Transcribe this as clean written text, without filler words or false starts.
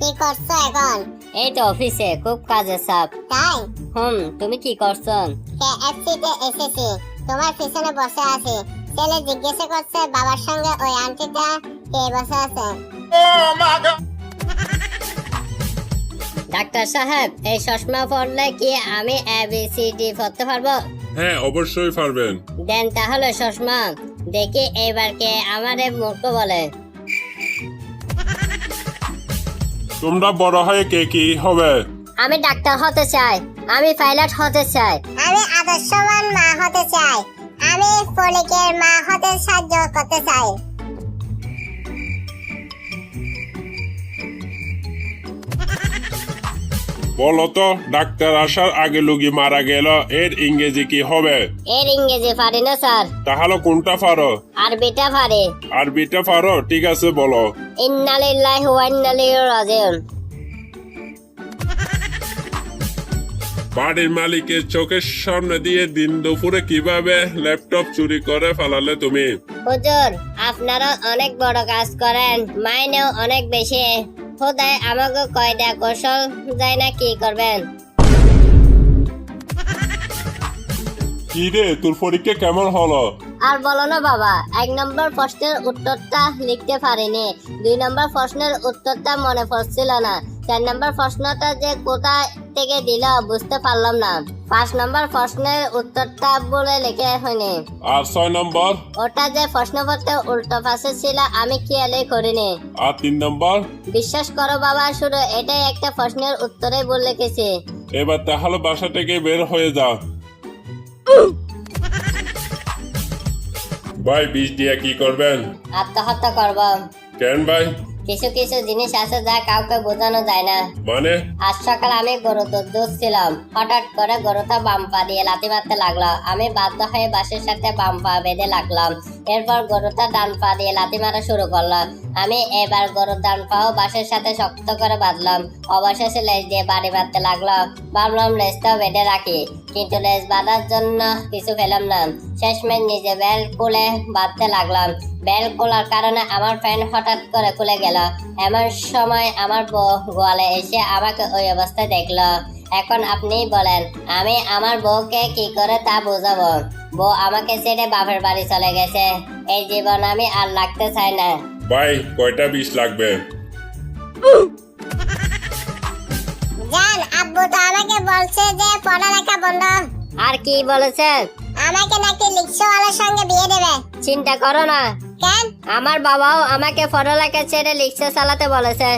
কি করছো এখন? এই তো অফিসে খুব কাজের চাপ। তাই? তুমি কি করছো? KFC তে এসেছি, তোমার পিছনে বসে আছি। ছেলে জিজ্ঞেস করছে বাবার সঙ্গে ওই আন্টিটা কে বসে আছে। ডাক্তার সাহেব, এই চশমা পরলে কি আমি ABCD পড়তে পারবো? হ্যাঁ, অবশ্যই পারবেন। দেন তাহলে চশমা, দেখি এবার কে আমারে মূর্খ বলে। তোমরা বড় হয়ে কে কি হবে? আমি ডাক্তার হতে চাই, আমি পাইলট হতে চাই। আমি আদর্শবান মা হতে চাই, আমি পলিকের মা হতে সাহায্য করতে চাই। বলো তো, ডাক্তার আসার আগে লুগি মারা গেল, এর ইংরেজি কি হবে? এর ইংরেজি পারি না স্যার, তাহলে কোনটা পারো? আরবিটা পারি। আরবিটা পারো? ঠিক আছে, বলো। ইন্না লিল্লাহি ওয়া ইন্না ইলাইহি রাজিউন। বাড়ির মালিকের চোখের সামনে দিয়ে দিন দুপুরে কিভাবে ল্যাপটপ চুরি করে ফেলালে তুমি? হুজুর, আপনারা অনেক বড় কাজ করেন, মাইনেও অনেক বেশি। খোদাই আমাকে কয়টা কৌশল যায় না, কি করবেন? কি রে, তোর পরীক্ষা কেমন হলো? আর বলো না বাবা, 1 নম্বর প্রশ্নের উত্তরটা লিখতে পারিনি, 2 নম্বর প্রশ্নের উত্তরটা মনে পড়ছিল না, 4 নম্বর প্রশ্নটা যে কোথা থেকে দিল বুঝতে পারলাম না, 5 নম্বর প্রশ্নের উত্তরটা বলে লিখে হয়নি, আর 6 নম্বর? ওটা যে প্রশ্নপত্রে উল্টো পাশে ছিল আমি খেয়ালই করিনি। আর 3 নম্বর? বিশ্বাস করো বাবা, শুধু এটাই একটা প্রশ্নের উত্তরে বলে লিখেছি। এবার তাহলে বাসা থেকে বের হয়ে যা। ভাই, বিষ দিয়ে কি করবেন? আত্মহত্যা করব। কেন ভাই? কিছু কিছু জিনিস আছে যা কাউকে বোঝানো যায় না। মানে? আজ সকালে আমি গরু দুধ দুধছিলাম, হঠাৎ করে গরুটা বাম পা দিয়ে লাথি মারতে লাগলো। আমি বাধ্য হয়ে বাসের সাথে বাম পা বেঁধে লাগলাম। এরপর গরুটা ডান পা দিয়ে লাথি মারা শুরু করলো। আমি এবার গরুর ডান পাও বাসের সাথে শক্ত করে বাঁধলাম। অবশেষে লেজ দিয়ে বাড়ি বাঁধতে লাগলো। ভাবলাম লেজটাও বেঁধে রাখি, কিন্তু লেজ বাঁধার জন্য কিছু পেলাম না। শেষমেশ নিজে বেল খুলে বাঁধতে লাগলাম। বেল খোলার কারণে আমার প্যান্ট হঠাৎ করে খুলে গেল। এমন সময় আমার বউ গোয়ালে এসে আমাকে ওই অবস্থায় দেখলো। এখন আপনিই বলেন, আমি আমার বউকে কি করে তা বোঝাবো? বউ আমাকে ছেড়ে বাপের বাড়ি চলে গেছে। এই জীবন আমি আর লাগতে চাই না। ভাই, কয়টা বিষ লাগবে? জান, আব্বু তো আমাকে বলছে যে পড়ালেখা বন্ধ। আর কি বলেছেন? আমাকে নাকি রিক্সাওয়ালার সঙ্গে বিয়ে দেবে। চিন্তা করো না, কেন? আমার বাবাও আমাকে পড়ালেখা ছেড়ে রিক্সা চালাতে বলেছে।